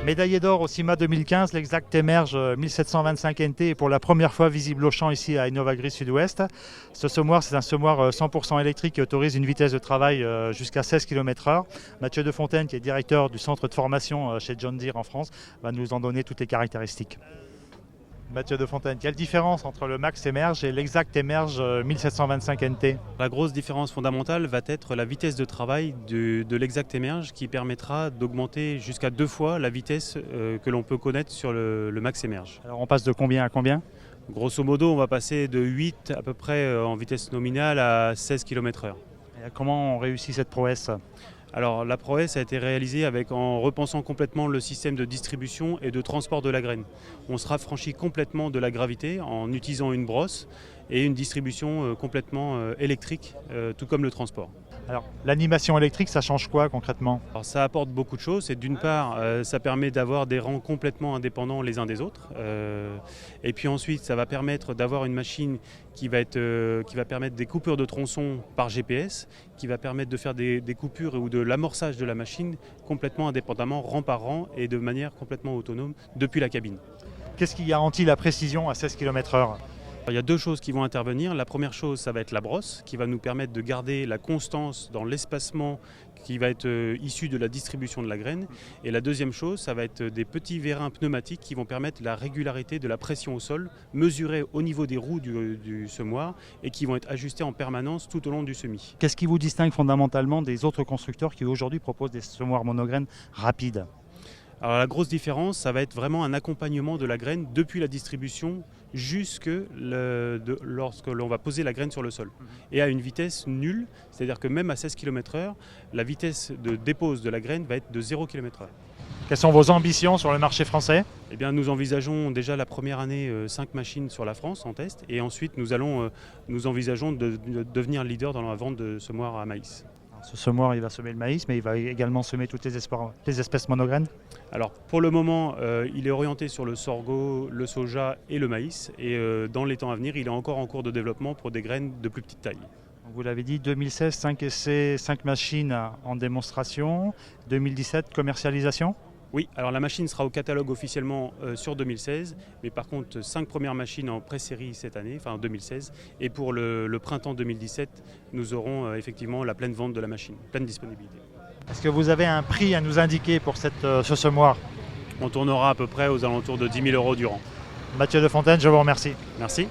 Médaillé d'or au CIMA 2015, l'Exact Emerge 1725 NT est pour la première fois visible au champ ici à Innovagri Sud-Ouest. Ce semoir, c'est un semoir 100% électrique qui autorise une vitesse de travail jusqu'à 16 km/h. Mathieu Defontaine, qui est directeur du centre de formation chez John Deere en France, va nous en donner toutes les caractéristiques. Mathieu Defontaine, quelle différence entre le Max Emerge et l'Exact Emerge 1725 NT? La grosse différence fondamentale va être la vitesse de travail de l'Exact Emerge qui permettra d'augmenter jusqu'à 2 fois la vitesse que l'on peut connaître sur le Max Emerge. Alors on passe de combien à combien? Grosso modo, on va passer de 8 à peu près en vitesse nominale à 16 km/h. Et comment on réussit cette prouesse? Alors la prouesse a été réalisée en repensant complètement le système de distribution et de transport de la graine. On se raffranchit complètement de la gravité en utilisant une brosse et une distribution complètement électrique, tout comme le transport. Alors l'animation électrique, ça change quoi concrètement? Alors, ça apporte beaucoup de choses. D'une part, ça permet d'avoir des rangs complètement indépendants les uns des autres. Et puis ensuite, ça va permettre d'avoir une machine qui va permettre des coupures de tronçons par GPS, qui va permettre de faire des coupures ou de l'amorçage de la machine complètement indépendamment, rang par rang et de manière complètement autonome depuis la cabine. Qu'est-ce qui garantit la précision à 16 km/h? Il y a 2 choses qui vont intervenir. La première chose, ça va être la brosse qui va nous permettre de garder la constance dans l'espacement qui va être issu de la distribution de la graine. Et la deuxième chose, ça va être des petits vérins pneumatiques qui vont permettre la régularité de la pression au sol, mesurée au niveau des roues du semoir et qui vont être ajustées en permanence tout au long du semis. Qu'est-ce qui vous distingue fondamentalement des autres constructeurs qui aujourd'hui proposent des semoirs monograines rapides? Alors la grosse différence, ça va être vraiment un accompagnement de la graine depuis la distribution jusque lorsque l'on va poser la graine sur le sol. Et à une vitesse nulle, c'est-à-dire que même à 16 km/h, la vitesse de dépose de la graine va être de 0 km/h. Quelles sont vos ambitions sur le marché français? Eh bien, nous envisageons déjà la première année 5 machines sur la France en test et ensuite nous envisageons de devenir leader dans la vente de semoirs à maïs. Ce semoir, il va semer le maïs, mais il va également semer toutes les espèces monograines? Alors pour le moment, il est orienté sur le sorgho, le soja et le maïs. Et dans les temps à venir, il est encore en cours de développement pour des graines de plus petite taille. Vous l'avez dit, 2016, 5 essais, 5 machines en démonstration. 2017, commercialisation? Oui, alors la machine sera au catalogue officiellement sur 2016, mais par contre 5 premières machines en pré-série cette année, enfin en 2016, et pour le printemps 2017, nous aurons effectivement la pleine vente de la machine, pleine disponibilité. Est-ce que vous avez un prix à nous indiquer pour ce semoir? On tournera à peu près aux alentours de 10 000 € du rang. Mathieu Defontaine, je vous remercie. Merci.